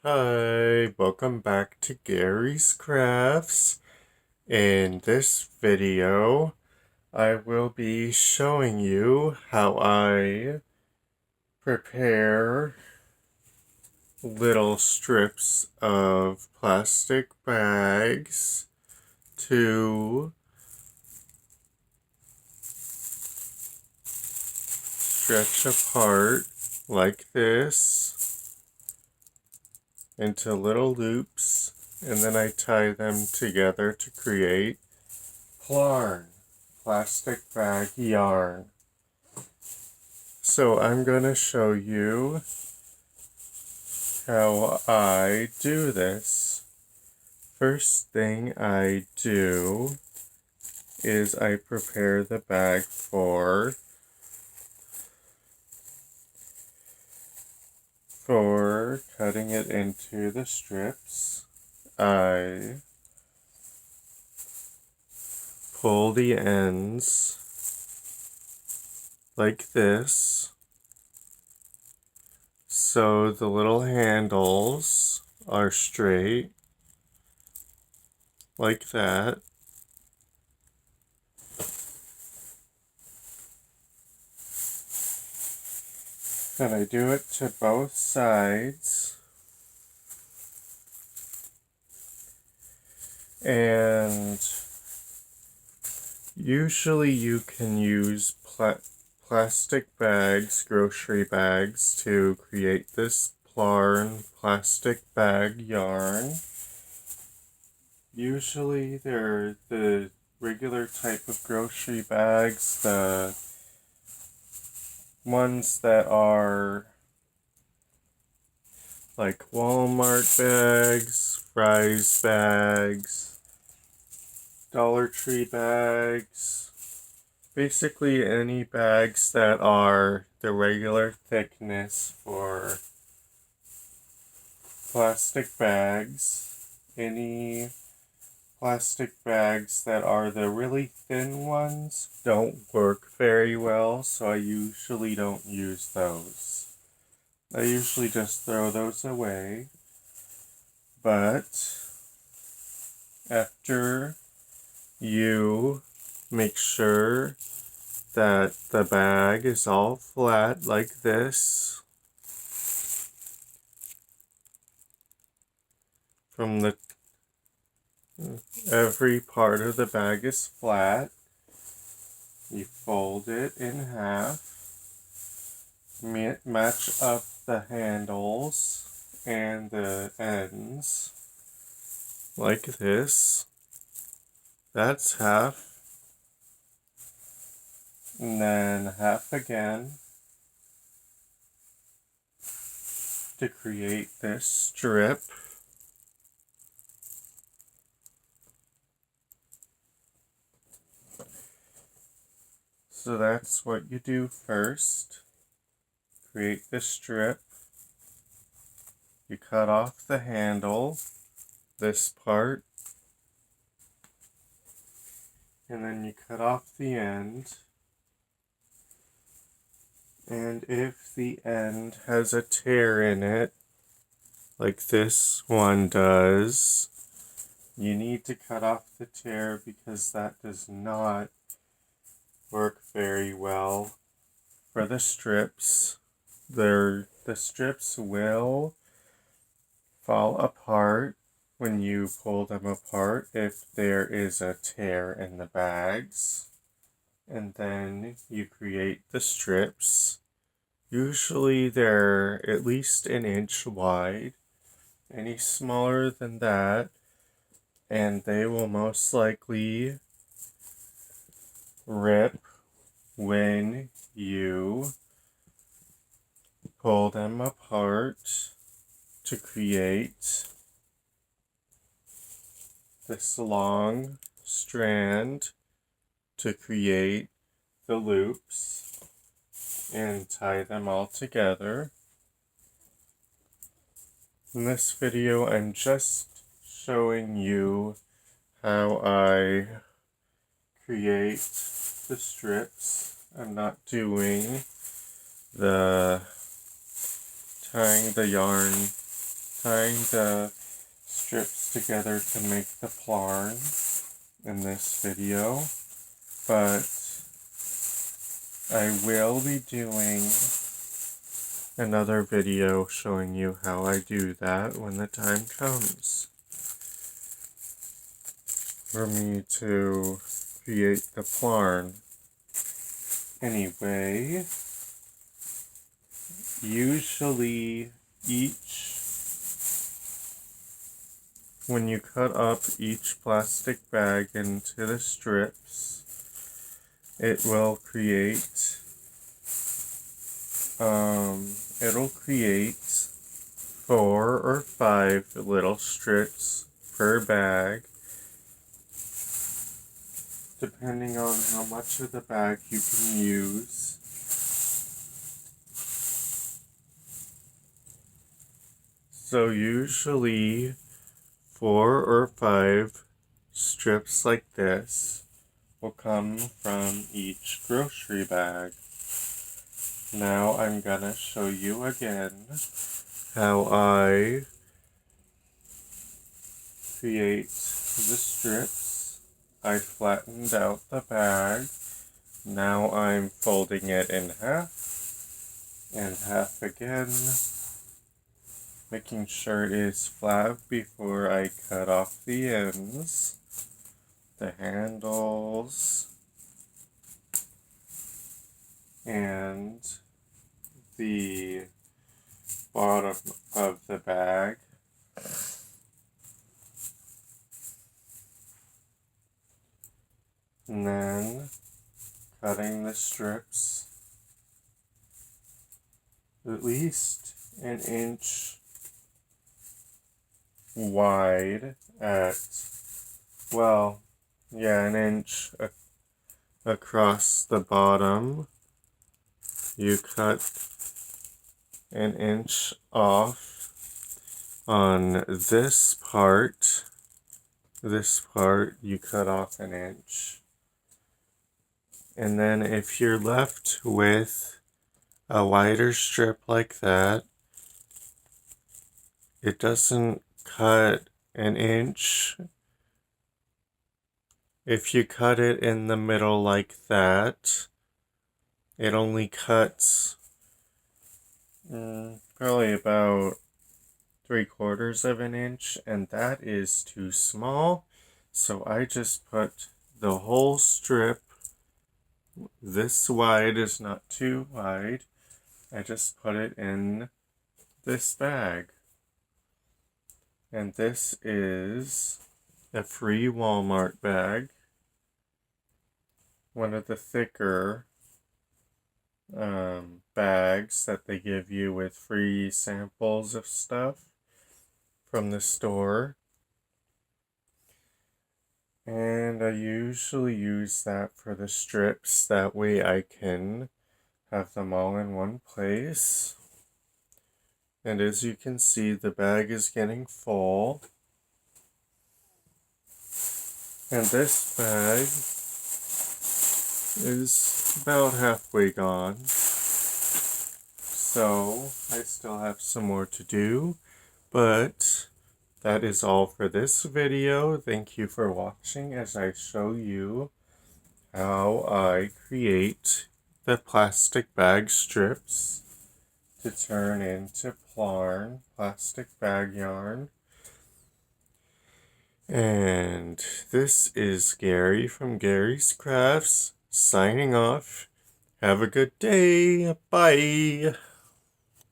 Hi, welcome back to Gary's Crafts. In this video, I will be showing you how I prepare little strips of plastic bags to stretch apart like this into little loops, and then I tie them together to create plarn, plastic bag yarn. So I'm going to show you how I do this. First thing I do is I prepare the bag for cutting it into the strips. I pull the ends like this, so the little handles are straight, like that. Then I do it to both sides, and usually you can use plastic bags, grocery bags, to create this plarn plastic bag yarn. Usually they're the regular type of grocery bags, the ones that are like Walmart bags, Fry's bags, Dollar Tree bags, basically any bags that are the regular thickness for plastic bags. Any plastic bags that are the really thin ones don't work very well, so I usually don't use those. I usually just throw those away. But after you make sure that the bag is all flat like this, from the every part of the bag is flat, you fold it in half, match up the handles and the ends like this. That's half, and then half again to create this strip. So that's what you do first. Create this strip. You cut off the handle, this part, and then you cut off the end. And if the end has a tear in it, like this one does, you need to cut off the tear because that does not work very well for the strips. The strips will fall apart when you pull them apart if there is a tear in the bags. And then you create the strips. Usually they're at least an inch wide. Any smaller than that, and they will most likely rip when you pull them apart to create this long strand to create the loops and tie them all together. In this video, I'm just showing you how I create the strips. I'm not doing the tying the yarn tying the strips together to make the plarn in this video, but I will be doing another video showing you how I do that when the time comes for me to create the plarn. Anyway, usually when you cut up each plastic bag into the strips, it will create it'll create 4 or 5 little strips per bag, depending on how much of the bag you can use. So usually 4 or 5 strips like this will come from each grocery bag. Now I'm gonna show you again how I create the strips. I flattened out the bag. Now I'm folding it in half and half again, making sure it is flat before I cut off the ends, the handles, and the bottom of the bag. And then cutting the strips at least an inch wide an inch across the bottom. You cut an inch off on this part. This part you cut off an inch. And then if you're left with a wider strip like that, it doesn't cut an inch. If you cut it in the middle like that, it only cuts probably about 3/4 of an inch, and that is too small. So I just put the whole strip. This wide is not too wide. I just put it in this bag. And this is a free Walmart bag. One of the thicker bags that they give you with free samples of stuff from the store. And I usually use that for the strips. That way I can have them all in one place. And as you can see, the bag is getting full. And this bag is about halfway gone. So I still have some more to do, but that is all for this video. Thank you for watching as I show you how I create the plastic bag strips to turn into plarn, plastic bag yarn. And this is Gary from Gary's Crafts, signing off. Have a good day. Bye.